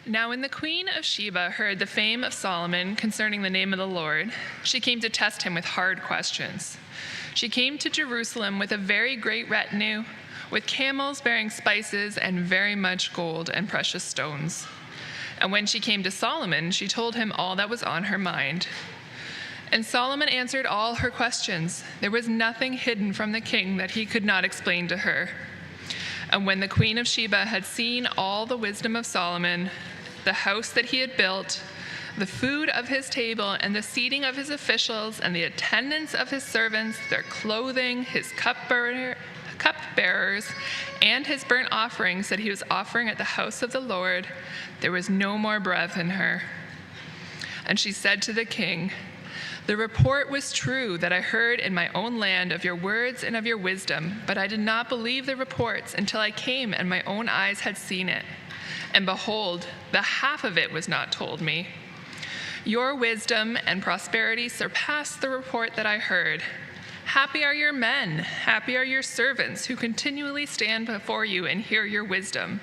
Now when the Queen of Sheba heard the fame of Solomon concerning the name of the Lord, she came to test him with hard questions. She came to Jerusalem with a very great retinue, with camels bearing spices and very much gold and precious stones. And when she came to Solomon, she told him all that was on her mind. And Solomon answered all her questions. There was nothing hidden from the king that he could not explain to her. And when the Queen of Sheba had seen all the wisdom of Solomon, the house that he had built, the food of his table, and the seating of his officials, and the attendance of his servants, their clothing, his cupbearers, and his burnt offerings that he was offering at the house of the Lord, there was no more breath in her. And she said to the king, "The report was true that I heard in my own land of your words and of your wisdom, but I did not believe the reports until I came and my own eyes had seen it. And behold, the half of it was not told me. Your wisdom and prosperity surpass the report that I heard. Happy are your men, happy are your servants who continually stand before you and hear your wisdom.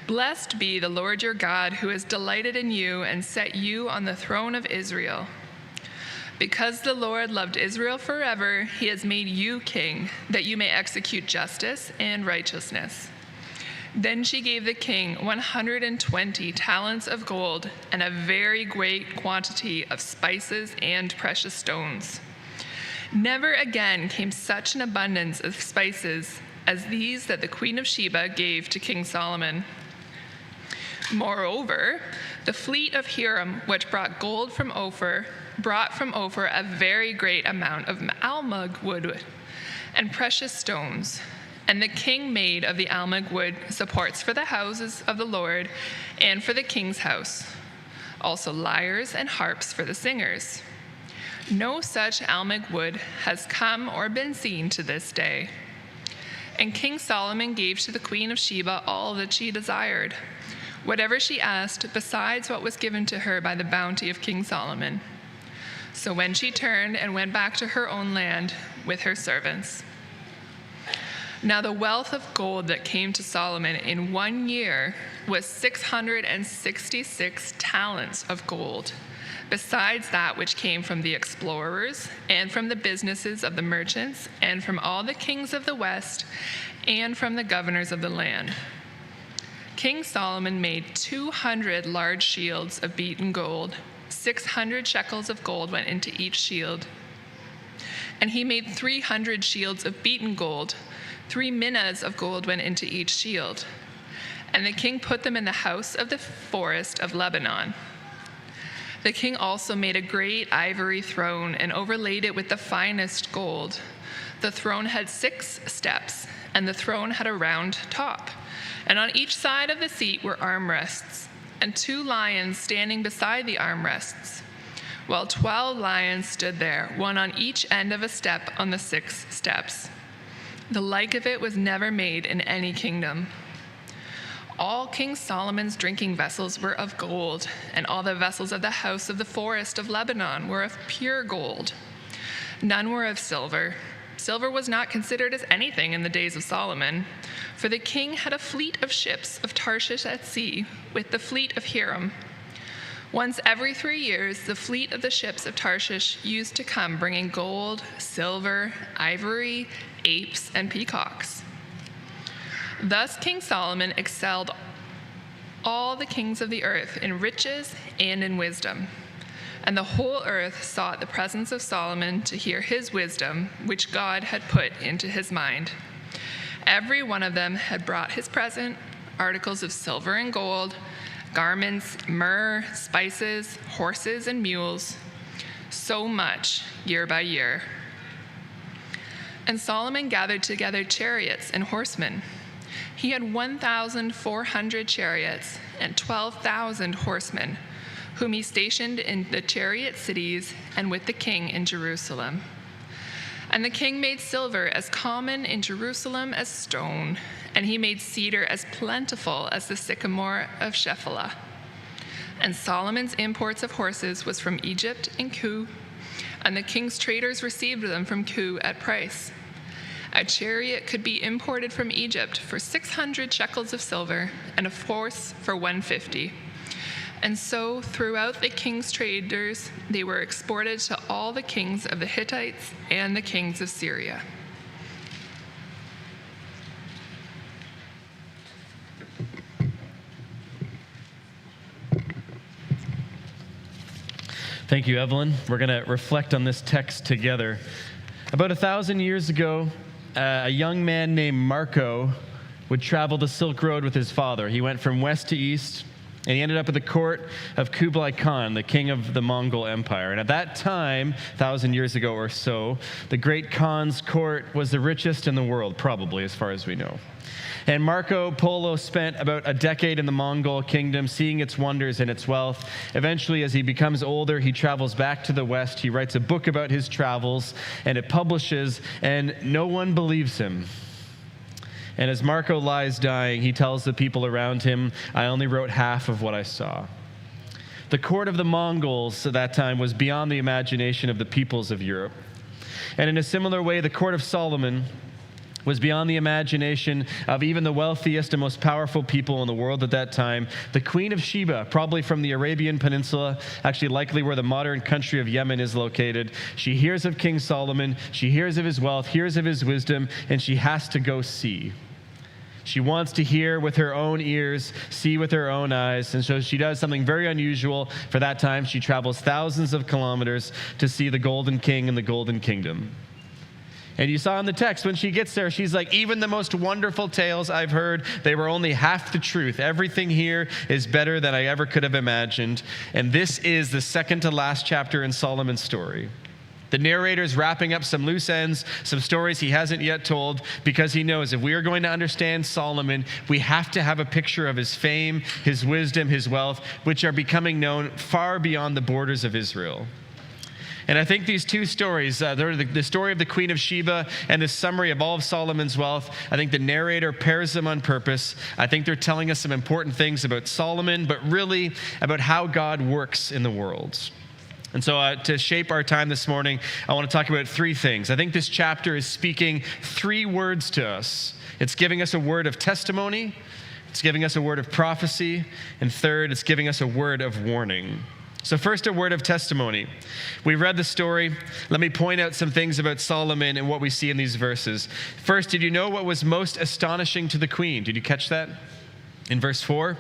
Blessed be the Lord your God, who has delighted in you and set you on the throne of Israel. Because the Lord loved Israel forever, he has made you king, that you may execute justice and righteousness." Then she gave the king 120 talents of gold and a very great quantity of spices and precious stones. Never again came such an abundance of spices as these that the Queen of Sheba gave to King Solomon. Moreover, the fleet of Hiram, which brought gold from Ophir, brought from Ophir a very great amount of almug wood and precious stones. And the king made of the almug wood supports for the houses of the Lord and for the king's house, also lyres and harps for the singers. No such almug wood has come or been seen to this day. And King Solomon gave to the Queen of Sheba all that she desired, whatever she asked, besides what was given to her by the bounty of King Solomon. So when she turned and went back to her own land with her servants. Now the wealth of gold that came to Solomon in 1 year was 666 talents of gold, besides that which came from the explorers, and from the businesses of the merchants, and from all the kings of the west, and from the governors of the land. King Solomon made 200 large shields of beaten gold. 600 shekels of gold went into each shield. And he made 300 shields of beaten gold. 3 minas of gold went into each shield. And the king put them in the house of the forest of Lebanon. The king also made a great ivory throne and overlaid it with the finest gold. The throne had 6 steps, and the throne had a round top. And on each side of the seat were armrests, and 2 lions standing beside the armrests, while 12 lions stood there, one on each end of a step on the 6 steps. The like of it was never made in any kingdom. All King Solomon's drinking vessels were of gold, and all the vessels of the house of the forest of Lebanon were of pure gold. None were of silver. Silver was not considered as anything in the days of Solomon, for the king had a fleet of ships of Tarshish at sea with the fleet of Hiram. Once every 3 years, the fleet of the ships of Tarshish used to come bringing gold, silver, ivory, apes, and peacocks. Thus King Solomon excelled all the kings of the earth in riches and in wisdom. And the whole earth sought the presence of Solomon to hear his wisdom, which God had put into his mind. Every one of them had brought his present, articles of silver and gold, garments, myrrh, spices, horses, and mules, so much year by year. And Solomon gathered together chariots and horsemen. He had 1,400 chariots and 12,000 horsemen, whom he stationed in the chariot cities and with the king in Jerusalem. And the king made silver as common in Jerusalem as stone, and he made cedar as plentiful as the sycamore of Shephelah. And Solomon's imports of horses was from Egypt and Cu, and the king's traders received them from Cu at price. A chariot could be imported from Egypt for 600 shekels of silver, and a horse for 150. And so, throughout the king's traders, they were exported to all the kings of the Hittites and the kings of Syria. Thank you, Evelyn. We're going to reflect on this text together. About 1,000 years ago, a young man named Marco would travel the Silk Road with his father. He went from west to east, and he ended up at the court of Kublai Khan, the king of the Mongol Empire. And at that time, 1,000 years ago or so, the great Khan's court was the richest in the world, probably, as far as we know. And Marco Polo spent about a decade in the Mongol kingdom, seeing its wonders and its wealth. Eventually, as he becomes older, he travels back to the west. He writes a book about his travels, and it publishes, and no one believes him. And as Marco lies dying, he tells the people around him, "I only wrote half of what I saw." The court of the Mongols at that time was beyond the imagination of the peoples of Europe. And in a similar way, the court of Solomon was beyond the imagination of even the wealthiest and most powerful people in the world at that time. The Queen of Sheba, probably from the Arabian Peninsula, actually likely where the modern country of Yemen is located. She hears of King Solomon, she hears of his wealth, hears of his wisdom, and she has to go see. She wants to hear with her own ears, see with her own eyes, and so she does something very unusual for that time. She travels thousands of kilometers to see the Golden King and the Golden Kingdom. And you saw in the text, when she gets there, she's like, "Even the most wonderful tales I've heard, they were only half the truth. Everything here is better than I ever could have imagined." And this is the second to last chapter in Solomon's story. The narrator's wrapping up some loose ends, some stories he hasn't yet told, because he knows if we are going to understand Solomon, we have to have a picture of his fame, his wisdom, his wealth, which are becoming known far beyond the borders of Israel. And I think these two stories, the story of the Queen of Sheba and the summary of all of Solomon's wealth, I think the narrator pairs them on purpose. I think they're telling us some important things about Solomon, but really about how God works in the world. And so to shape our time this morning, I want to talk about three things. I think this chapter is speaking three words to us. It's giving us a word of testimony, it's giving us a word of prophecy, and third, it's giving us a word of warning. So first, a word of testimony. We read the story. Let me point out some things about Solomon and what we see in these verses. First, did you know what was most astonishing to the queen? Did you catch that? In verse 4,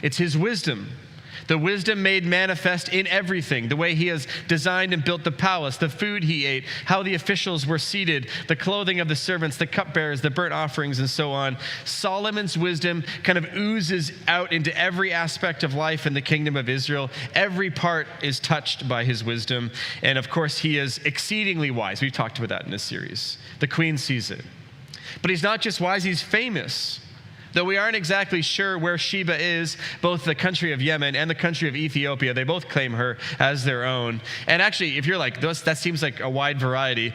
it's his wisdom. The wisdom made manifest in everything, the way he has designed and built the palace, the food he ate, how the officials were seated, the clothing of the servants, the cupbearers, the burnt offerings, and so on. Solomon's wisdom kind of oozes out into every aspect of life in the kingdom of Israel. Every part is touched by his wisdom. And of course, he is exceedingly wise. We've talked about that in this series. The queen sees it. But he's not just wise, he's famous. Though we aren't exactly sure where Sheba is, both the country of Yemen and the country of Ethiopia, they both claim her as their own. And actually, if you're like, that seems like a wide variety,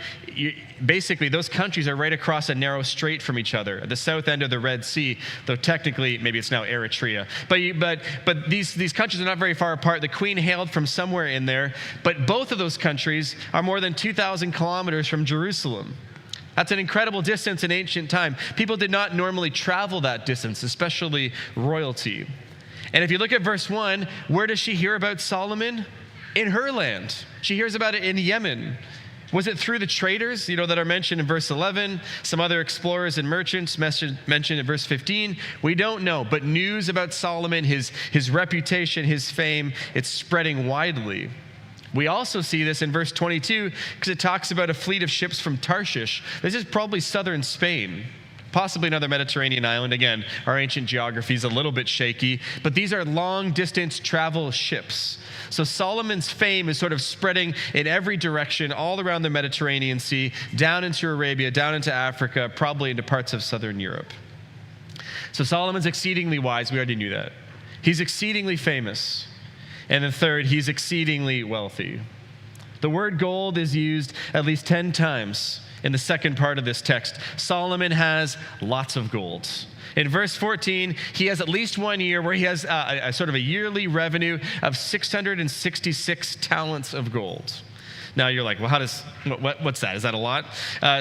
basically those countries are right across a narrow strait from each other, at the south end of the Red Sea, though technically, maybe it's now Eritrea. But these countries are not very far apart. The queen hailed from somewhere in there, but both of those countries are more than 2,000 kilometers from Jerusalem. That's an incredible distance in ancient time. People did not normally travel that distance, especially royalty. And if you look at verse 1, where does she hear about Solomon? In her land. She hears about it in Yemen. Was it through the traders, that are mentioned in verse 11? Some other explorers and merchants mentioned in verse 15? We don't know, but news about Solomon, his reputation, his fame, it's spreading widely. We also see this in verse 22 because it talks about a fleet of ships from Tarshish. This is probably southern Spain, possibly another Mediterranean island. Again, our ancient geography is a little bit shaky, but these are long-distance travel ships. So Solomon's fame is sort of spreading in every direction, all around the Mediterranean Sea, down into Arabia, down into Africa, probably into parts of southern Europe. So Solomon's exceedingly wise. We already knew that. He's exceedingly famous. And then third, he's exceedingly wealthy. The word gold is used at least 10 times in the second part of this text. Solomon has lots of gold. In verse 14, he has at least 1 year where he has a sort of a yearly revenue of 666 talents of gold. Now you're like, well, what's that? Is that a lot?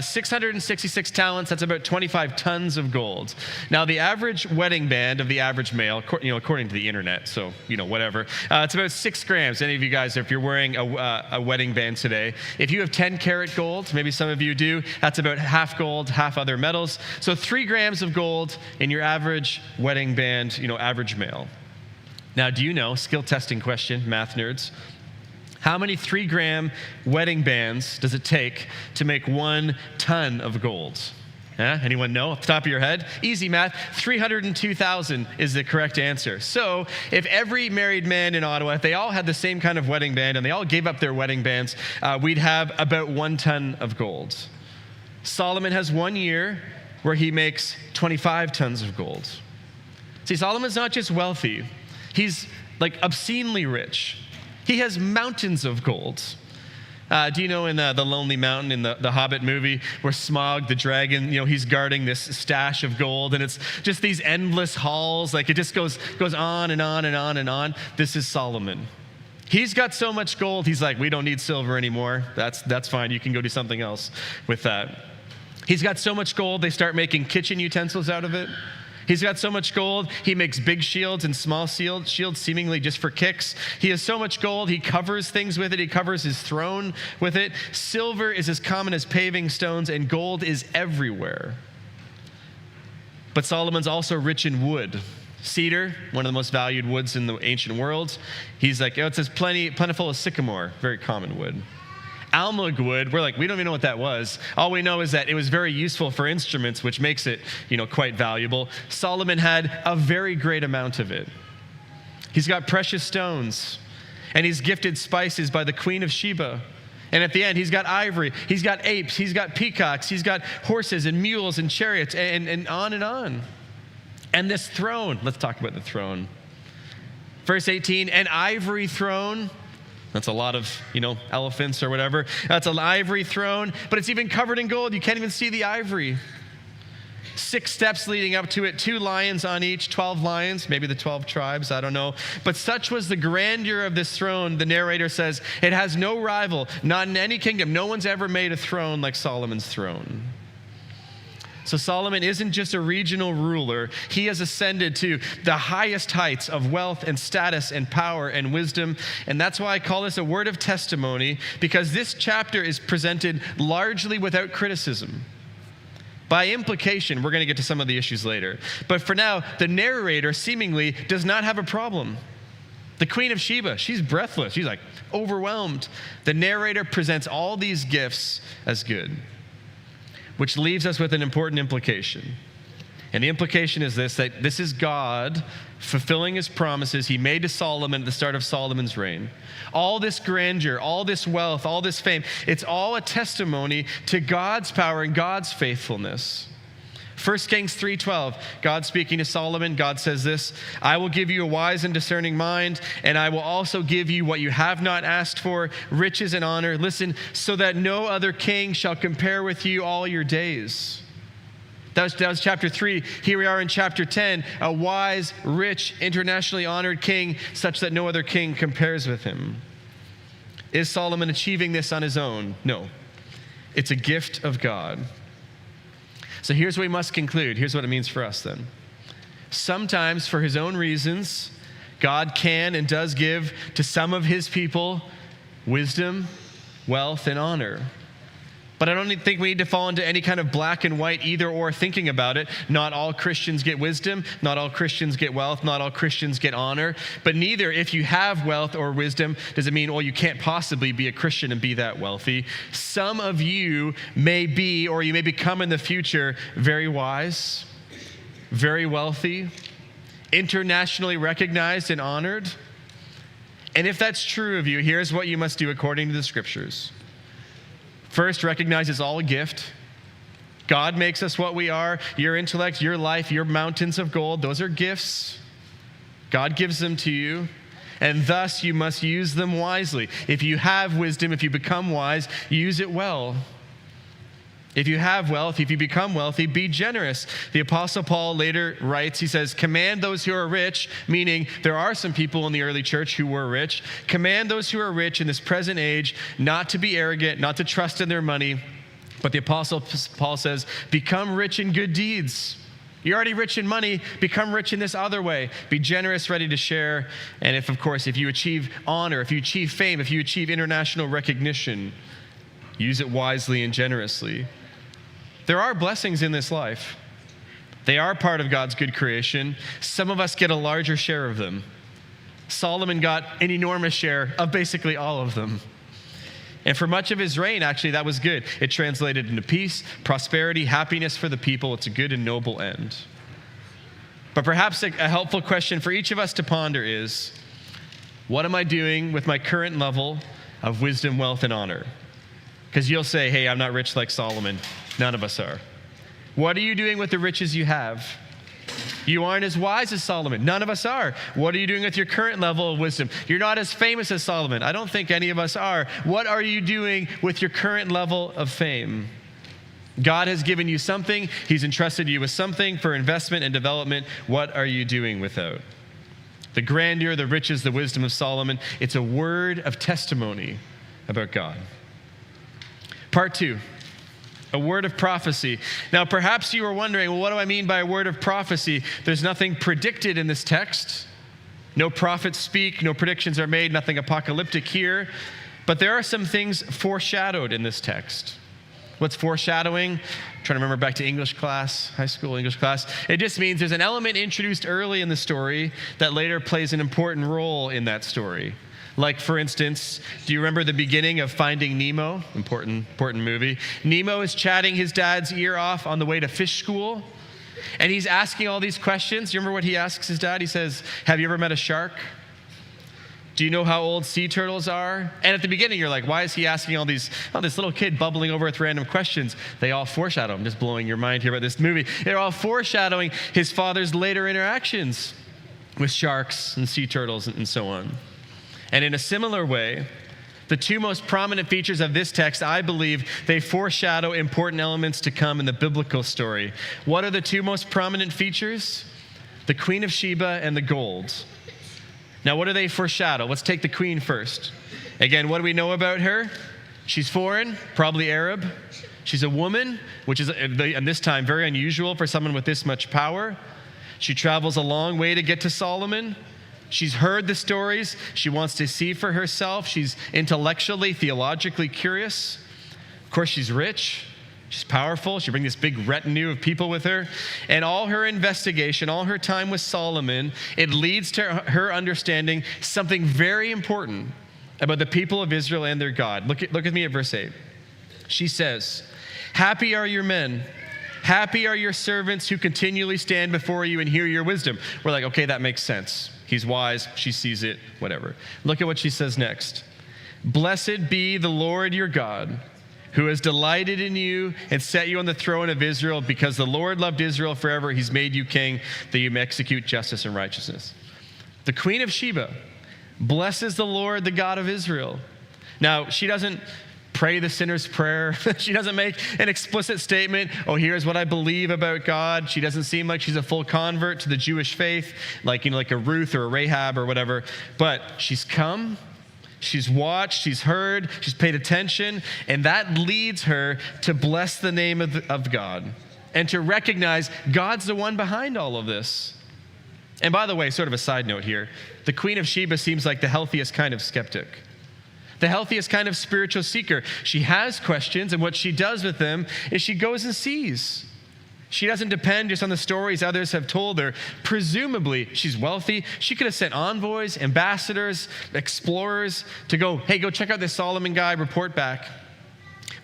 666 talents, that's about 25 tons of gold. Now the average wedding band of the average male, according to the internet, so, whatever, it's about 6 grams. Any of you guys, if you're wearing a wedding band today, if you have 10 karat gold, maybe some of you do, that's about half gold, half other metals. So 3 grams of gold in your average wedding band, average male. Now, do you know, skill testing question, math nerds, how many 3-gram wedding bands does it take to make 1 ton of gold? Anyone know off the top of your head? Easy math, 302,000 is the correct answer. So if every married man in Ottawa, if they all had the same kind of wedding band and they all gave up their wedding bands, we'd have about 1 ton of gold. Solomon has 1 year where he makes 25 tons of gold. See, Solomon's not just wealthy. He's like obscenely rich. He has mountains of gold. Do you know in The Lonely Mountain in the Hobbit movie where Smaug the dragon, he's guarding this stash of gold and it's just these endless halls, like it just goes on and on and on and on. This is Solomon. He's got so much gold, he's like, we don't need silver anymore. That's fine, you can go do something else with that. He's got so much gold, they start making kitchen utensils out of it. He's got so much gold, he makes big shields and small shields seemingly just for kicks. He has so much gold, he covers things with it. He covers his throne with it. Silver is as common as paving stones, and gold is everywhere. But Solomon's also rich in wood. Cedar, one of the most valued woods in the ancient world. He's like, it says plentiful as sycamore, very common wood. Almug wood, we're like, we don't even know what that was. All we know is that it was very useful for instruments, which makes it, quite valuable. Solomon had a very great amount of it. He's got precious stones, and he's gifted spices by the Queen of Sheba. And at the end, he's got ivory, he's got apes, he's got peacocks, he's got horses and mules and chariots, and on and on. And this throne, let's talk about the throne. Verse 18, an ivory throne. That's a lot of, elephants or whatever. That's an ivory throne, but it's even covered in gold. You can't even see the ivory. 6 steps leading up to it, 2 lions on each, 12 lions, maybe the 12 tribes, I don't know. But such was the grandeur of this throne, the narrator says, it has no rival, not in any kingdom. No one's ever made a throne like Solomon's throne. So Solomon isn't just a regional ruler. He has ascended to the highest heights of wealth and status and power and wisdom. And that's why I call this a word of testimony, because this chapter is presented largely without criticism. By implication, we're going to get to some of the issues later. But for now, the narrator seemingly does not have a problem. The Queen of Sheba, she's breathless. She's like overwhelmed. The narrator presents all these gifts as good, which leaves us with an important implication. And the implication is this, that this is God fulfilling his promises he made to Solomon at the start of Solomon's reign. All this grandeur, all this wealth, all this fame, it's all a testimony to God's power and God's faithfulness. 1 Kings 3:12, God speaking to Solomon, God says this, I will give you a wise and discerning mind, and I will also give you what you have not asked for, riches and honor. Listen, so that no other king shall compare with you all your days. That was chapter 3. Here we are in chapter 10, a wise, rich, internationally honored king, such that no other king compares with him. Is Solomon achieving this on his own? No. It's a gift of God. So here's what we must conclude. Here's what it means for us then. Sometimes, for his own reasons, God can and does give to some of his people wisdom, wealth, and honor. But I don't think we need to fall into any kind of black and white either or thinking about it. Not all Christians get wisdom. Not all Christians get wealth. Not all Christians get honor. But neither, if you have wealth or wisdom, does it mean, well, you can't possibly be a Christian and be that wealthy. Some of you may be, or you may become in the future, very wise, very wealthy, internationally recognized and honored. And if that's true of you, here's what you must do according to the scriptures. First, recognize it's all a gift. God makes us what we are. Your intellect, your life, your mountains of gold, those are gifts. God gives them to you, and thus you must use them wisely. If you have wisdom, if you become wise, use it well. If you have wealth, if you become wealthy, be generous. The Apostle Paul later writes, he says, command those who are rich, meaning there are some people in the early church who were rich. Command those who are rich in this present age not to be arrogant, not to trust in their money. But the Apostle Paul says, become rich in good deeds. You're already rich in money, become rich in this other way. Be generous, ready to share. And if you achieve honor, if you achieve fame, if you achieve international recognition, use it wisely and generously. There are blessings in this life. They are part of God's good creation. Some of us get a larger share of them. Solomon got an enormous share of basically all of them. And for much of his reign, actually, that was good. It translated into peace, prosperity, happiness for the people. It's a good and noble end. But perhaps a helpful question for each of us to ponder is, what am I doing with my current level of wisdom, wealth, and honor? Because you'll say, hey, I'm not rich like Solomon. None of us are. What are you doing with the riches you have? You aren't as wise as Solomon. None of us are. What are you doing with your current level of wisdom? You're not as famous as Solomon. I don't think any of us are. What are you doing with your current level of fame? God has given you something. He's entrusted you with something for investment and development. What are you doing with it? The grandeur, the riches, the wisdom of Solomon, it's a word of testimony about God. Part 2, a word of prophecy. Now, perhaps you are wondering, well, what do I mean by a word of prophecy? There's nothing predicted in this text. No prophets speak, no predictions are made, nothing apocalyptic here. But there are some things foreshadowed in this text. What's foreshadowing? I'm trying to remember back to English class, high school English class. It just means there's an element introduced early in the story that later plays an important role in that story. Like, for instance, do you remember the beginning of Finding Nemo? Important movie. Nemo is chatting his dad's ear off on the way to fish school, and he's asking all these questions. You remember what he asks his dad? He says, have you ever met a shark? Do you know how old sea turtles are? And at the beginning, you're like, why is he asking all this little kid bubbling over with random questions? They all foreshadow. I'm just blowing your mind here about this movie. They're all foreshadowing his father's later interactions with sharks and sea turtles and so on. And in a similar way, the two most prominent features of this text, I believe, they foreshadow important elements to come in the biblical story. What are the two most prominent features? The Queen of Sheba and the gold. Now, what do they foreshadow? Let's take the queen first. Again, what do we know about her? She's foreign, probably Arab. She's a woman, which is, at this time, very unusual for someone with this much power. She travels a long way to get to Solomon. She's heard the stories. She wants to see for herself. She's intellectually, theologically curious. Of course, she's rich. She's powerful. She brings this big retinue of people with her. And all her investigation, all her time with Solomon, it leads to her understanding something very important about the people of Israel and their God. Look at me at verse 8. She says, happy are your men. Happy are your servants who continually stand before you and hear your wisdom. We're like, okay, that makes sense. He's wise, she sees it, whatever. Look at what she says next. Blessed be the Lord your God, who has delighted in you and set you on the throne of Israel, because the Lord loved Israel forever. He's made you king, that you may execute justice and righteousness. The Queen of Sheba blesses the Lord, the God of Israel. Now, she doesn't pray the sinner's prayer. She doesn't make an explicit statement, oh, here's what I believe about God. She doesn't seem like she's a full convert to the Jewish faith, like a Ruth or a Rahab or whatever. But she's come, she's watched, she's heard, she's paid attention, and that leads her to bless the name of God and to recognize God's the one behind all of this. And by the way, sort of a side note here, the Queen of Sheba seems like the healthiest kind of skeptic. The healthiest kind of spiritual seeker. She has questions, and what she does with them is she goes and sees. She doesn't depend just on the stories others have told her. Presumably, she's wealthy. She could have sent envoys, ambassadors, explorers to go, hey, go check out this Solomon guy, report back.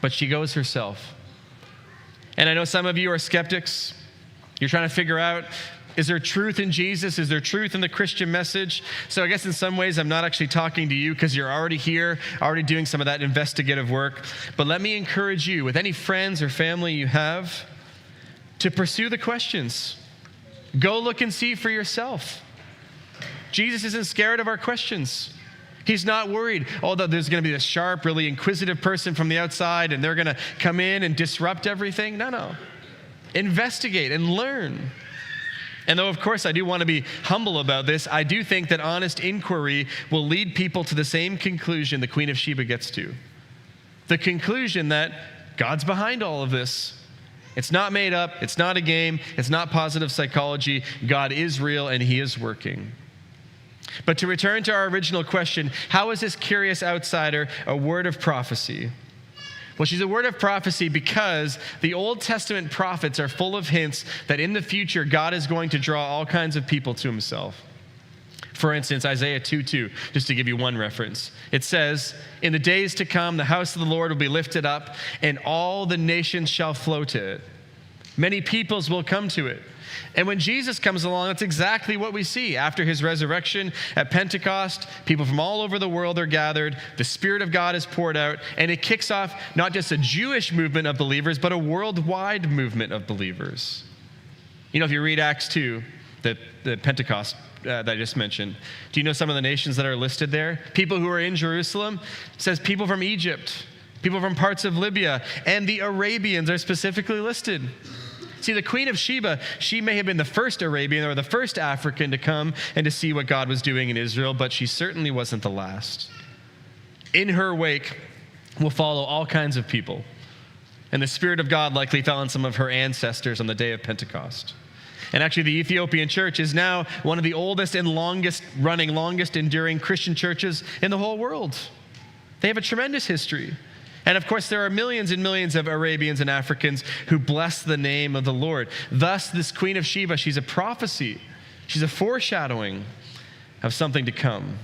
But she goes herself. And I know some of you are skeptics. You're trying to figure out, is there truth in Jesus? Is there truth in the Christian message? So I guess in some ways I'm not actually talking to you because you're already here, already doing some of that investigative work. But let me encourage you, with any friends or family you have, to pursue the questions. Go look and see for yourself. Jesus isn't scared of our questions. He's not worried, that there's going to be this sharp, really inquisitive person from the outside and they're going to come in and disrupt everything. No. Investigate and learn. And though, of course, I do want to be humble about this, I do think that honest inquiry will lead people to the same conclusion the Queen of Sheba gets to. The conclusion that God's behind all of this. It's not made up. It's not a game. It's not positive psychology. God is real and he is working. But to return to our original question, how is this curious outsider a word of prophecy? Well, she's a word of prophecy because the Old Testament prophets are full of hints that in the future, God is going to draw all kinds of people to himself. For instance, Isaiah 2:2, just to give you one reference. It says, "In the days to come, the house of the Lord will be lifted up, and all the nations shall flow to it. Many peoples will come to it." And when Jesus comes along, that's exactly what we see. After his resurrection at Pentecost, people from all over the world are gathered, the Spirit of God is poured out, and it kicks off not just a Jewish movement of believers, but a worldwide movement of believers. If you read Acts 2, the Pentecost that I just mentioned, do you know some of the nations that are listed there? People who are in Jerusalem, it says people from Egypt, people from parts of Libya, and the Arabians are specifically listed. See, the Queen of Sheba, she may have been the first Arabian or the first African to come and to see what God was doing in Israel, but she certainly wasn't the last. In her wake will follow all kinds of people, and the Spirit of God likely fell on some of her ancestors on the day of Pentecost. And actually, the Ethiopian church is now one of the oldest and longest enduring Christian churches in the whole world. They have a tremendous history. And of course, there are millions and millions of Arabians and Africans who bless the name of the Lord. Thus, this Queen of Sheba, she's a prophecy. She's a foreshadowing of something to come.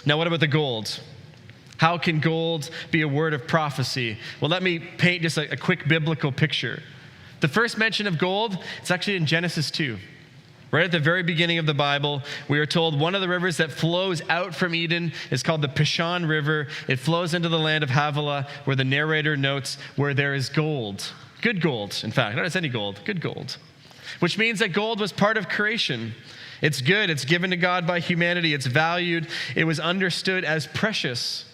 Now, what about the gold? How can gold be a word of prophecy? Well, let me paint just a quick biblical picture. The first mention of gold, it's actually in Genesis 2. Right at the very beginning of the Bible, we are told one of the rivers that flows out from Eden is called the Pishon River. It flows into the land of Havilah, where the narrator notes where there is gold. Good gold, in fact. Not just any gold, good gold. Which means that gold was part of creation. It's good. It's given to God by humanity. It's valued. It was understood as precious.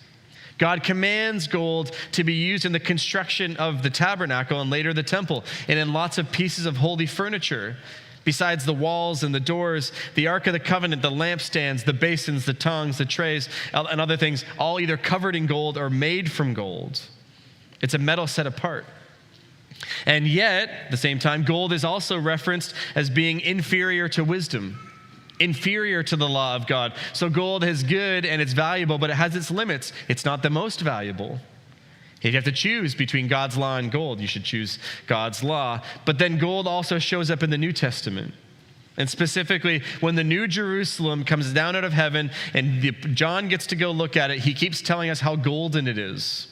God commands gold to be used in the construction of the tabernacle and later the temple, and in lots of pieces of holy furniture. Besides the walls and the doors, the Ark of the Covenant, the lampstands, the basins, the tongs, the trays, and other things, all either covered in gold or made from gold. It's a metal set apart. And yet, at the same time, gold is also referenced as being inferior to wisdom, inferior to the law of God. So gold is good and it's valuable, but it has its limits. It's not the most valuable. If you have to choose between God's law and gold, you should choose God's law. But then gold also shows up in the New Testament. And specifically, when the New Jerusalem comes down out of heaven and John gets to go look at it, he keeps telling us how golden it is.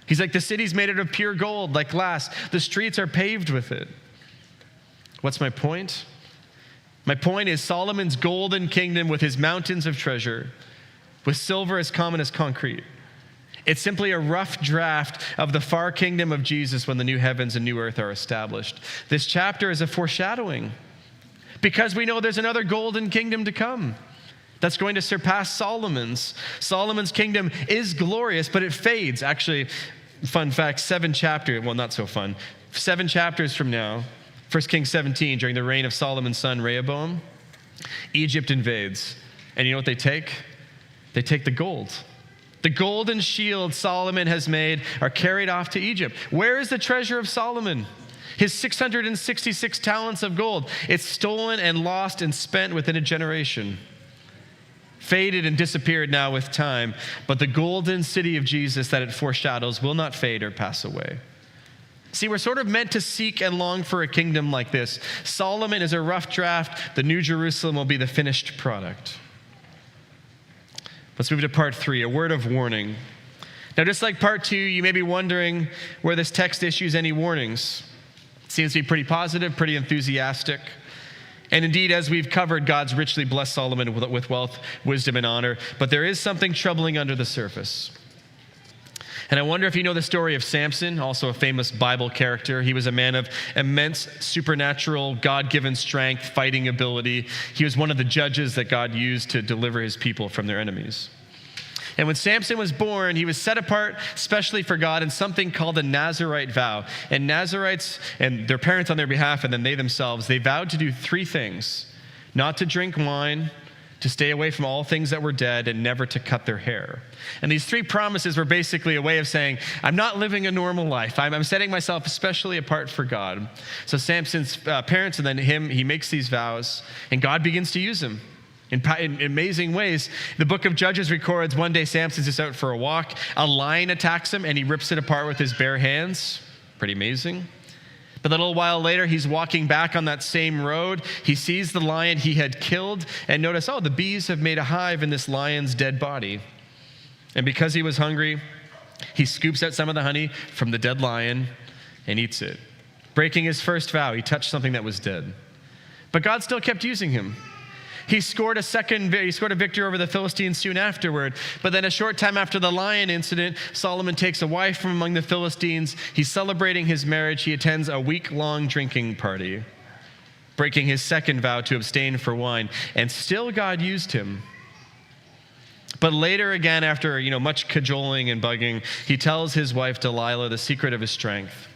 He's like, the city's made out of pure gold, like glass. The streets are paved with it. What's my point? My point is Solomon's golden kingdom with his mountains of treasure, with silver as common as concrete. It's simply a rough draft of the far kingdom of Jesus when the new heavens and new earth are established. This chapter is a foreshadowing because we know there's another golden kingdom to come that's going to surpass Solomon's. Solomon's kingdom is glorious, but it fades. Actually, fun fact, 7 chapters from now, 1 Kings 17, during the reign of Solomon's son Rehoboam, Egypt invades. And you know what they take? They take the gold. The golden shield Solomon has made are carried off to Egypt. Where is the treasure of Solomon? His 666 talents of gold. It's stolen and lost and spent within a generation. Faded and disappeared now with time, but the golden city of Jesus that it foreshadows will not fade or pass away. See, we're sort of meant to seek and long for a kingdom like this. Solomon is a rough draft. The New Jerusalem will be the finished product. Let's move to part 3, a word of warning. Now, just like part 2, you may be wondering where this text issues any warnings. It seems to be pretty positive, pretty enthusiastic. And indeed, as we've covered, God's richly blessed Solomon with wealth, wisdom, and honor. But there is something troubling under the surface. And I wonder if you know the story of Samson, also a famous Bible character. He was a man of immense supernatural, God-given strength, fighting ability. He was one of the judges that God used to deliver his people from their enemies. And when Samson was born, he was set apart specially for God in something called a Nazirite vow. And Nazirites and their parents on their behalf, and then they themselves, they vowed to do three things: not to drink wine, to stay away from all things that were dead, and never to cut their hair. And these three promises were basically a way of saying, I'm not living a normal life. I'm setting myself especially apart for God. So Samson's parents and then him, he makes these vows, and God begins to use him in amazing ways. The book of Judges records one day Samson's just out for a walk. A lion attacks him, and he rips it apart with his bare hands. Pretty amazing. But a little while later, he's walking back on that same road. He sees the lion he had killed and notice, the bees have made a hive in this lion's dead body. And because he was hungry, he scoops out some of the honey from the dead lion and eats it. Breaking his first vow, he touched something that was dead. But God still kept using him. He scored a victory over the Philistines soon afterward. But then a short time after the lion incident, Solomon takes a wife from among the Philistines. He's celebrating his marriage. He attends a week-long drinking party, breaking his second vow to abstain from wine. And still God used him. But later again, after much cajoling and bugging, he tells his wife Delilah the secret of his strength.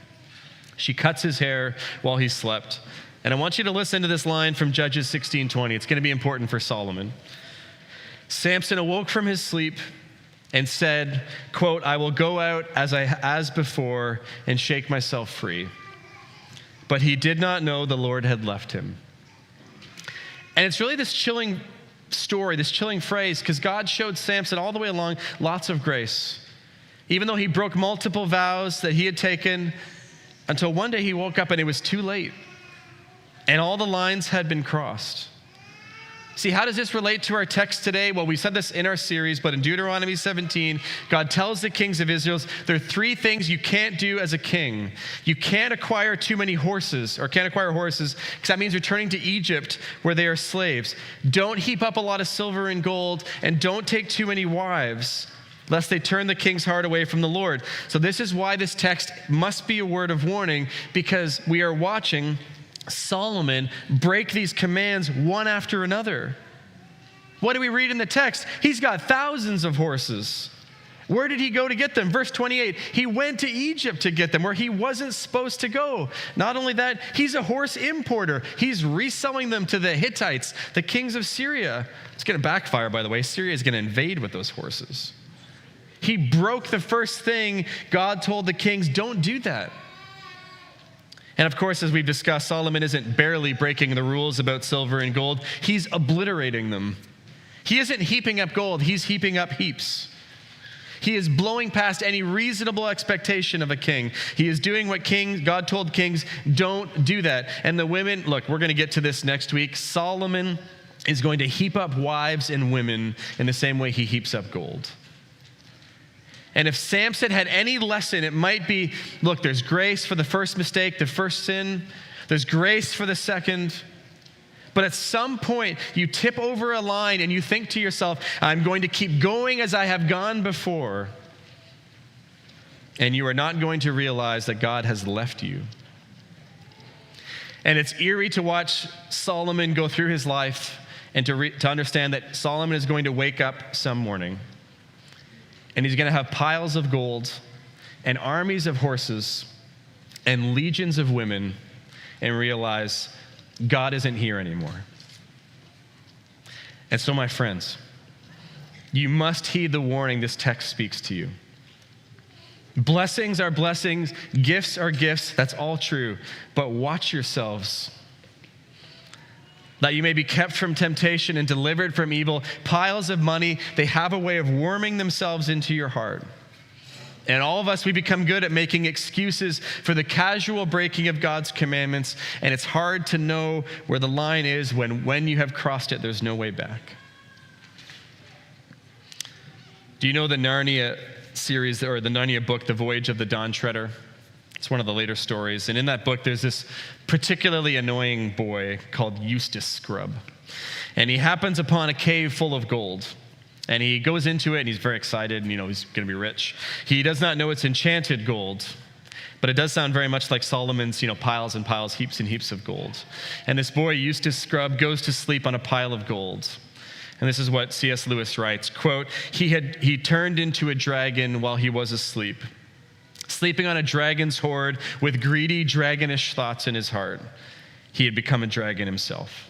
She cuts his hair while he slept. And I want you to listen to this line from Judges 16:20. It's going to be important for Solomon. Samson awoke from his sleep and said, quote, I will go out as before and shake myself free. But he did not know the Lord had left him. And it's really this chilling story, this chilling phrase, because God showed Samson all the way along lots of grace. Even though he broke multiple vows that he had taken, until one day he woke up and it was too late. And all the lines had been crossed. See, how does this relate to our text today? Well, we said this in our series, but in Deuteronomy 17, God tells the kings of Israel, there are three things you can't do as a king. You can't acquire too many horses, or can't acquire horses, because that means returning to Egypt where they are slaves. Don't heap up a lot of silver and gold, and don't take too many wives, lest they turn the king's heart away from the Lord. So this is why this text must be a word of warning, because we are watching Solomon break these commands one after another. What do we read in the text? He's got thousands of horses. Where did he go to get them? Verse 28, he went to Egypt to get them, where he wasn't supposed to go. Not only that, he's a horse importer. He's reselling them to the Hittites, the kings of Syria. It's going to backfire, by the way. Syria is going to invade with those horses. He broke the first thing God told the kings, don't do that. And of course, as we've discussed, Solomon isn't barely breaking the rules about silver and gold. He's obliterating them. He isn't heaping up gold. He's heaping up heaps. He is blowing past any reasonable expectation of a king. He is doing what God told kings, don't do that. And the women, look, we're going to get to this next week. Solomon is going to heap up wives and women in the same way he heaps up gold. And if Samson had any lesson, it might be, look, there's grace for the first mistake, the first sin. There's grace for the second. But at some point, you tip over a line and you think to yourself, I'm going to keep going as I have gone before. And you are not going to realize that God has left you. And it's eerie to watch Solomon go through his life and to understand that Solomon is going to wake up some morning. And he's going to have piles of gold and armies of horses and legions of women and realize God isn't here anymore. And so, my friends, you must heed the warning this text speaks to you. Blessings are blessings, gifts are gifts, that's all true. But watch yourselves, that you may be kept from temptation and delivered from evil. Piles of money, they have a way of worming themselves into your heart. And all of us, we become good at making excuses for the casual breaking of God's commandments, and it's hard to know where the line is when you have crossed it, there's no way back. Do you know the Narnia series, or the Narnia book, The Voyage of the Dawn Treader? It's one of the later stories. And in that book, there's this particularly annoying boy called Eustace Scrub. And he happens upon a cave full of gold. And he goes into it, and he's very excited, and he's going to be rich. He does not know it's enchanted gold, but it does sound very much like Solomon's, piles and piles, heaps and heaps of gold. And this boy, Eustace Scrubb, goes to sleep on a pile of gold. And this is what C.S. Lewis writes, quote, he turned into a dragon while he was asleep, sleeping on a dragon's hoard with greedy, dragonish thoughts in his heart. He had become a dragon himself.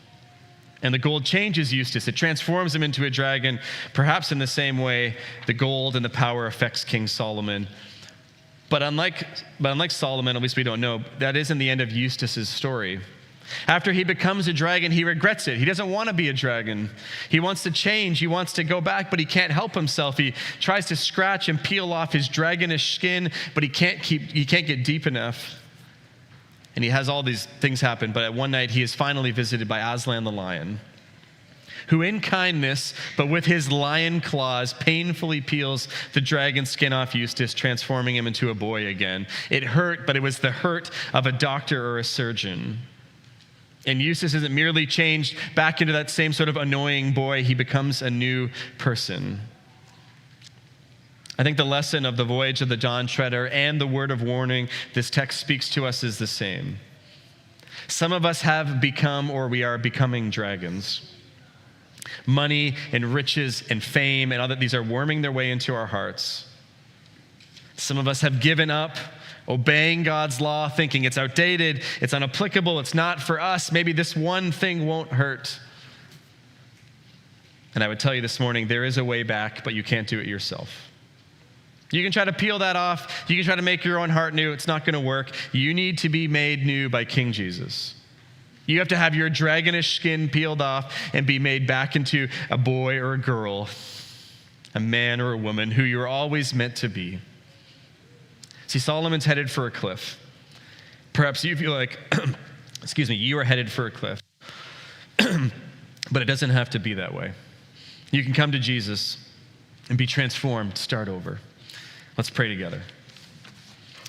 And the gold changes Eustace. It transforms him into a dragon. Perhaps in the same way, the gold and the power affects King Solomon. But unlike Solomon, at least we don't know, that isn't the end of Eustace's story. After he becomes a dragon, he regrets it. He doesn't want to be a dragon. He wants to change. He wants to go back, but he can't help himself. He tries to scratch and peel off his dragonish skin, but he can't get deep enough. And he has all these things happen, but at one night he is finally visited by Aslan the lion, who in kindness, but with his lion claws, painfully peels the dragon skin off Eustace, transforming him into a boy again. It hurt, but it was the hurt of a doctor or a surgeon. And Eustace isn't merely changed back into that same sort of annoying boy, he becomes a new person. I think the lesson of the voyage of the Dawn Treader and the word of warning this text speaks to us is the same. Some of us have become, or we are becoming, dragons. Money and riches and fame and all that, these are worming their way into our hearts. Some of us have given up obeying God's law, thinking it's outdated, it's unapplicable, it's not for us. Maybe this one thing won't hurt. And I would tell you this morning, there is a way back, but you can't do it yourself. You can try to peel that off. You can try to make your own heart new. It's not going to work. You need to be made new by King Jesus. You have to have your dragonish skin peeled off and be made back into a boy or a girl, a man or a woman who you were always meant to be. See, Solomon's headed for a cliff. Perhaps you feel like, you are headed for a cliff. But it doesn't have to be that way. You can come to Jesus and be transformed, start over. Let's pray together.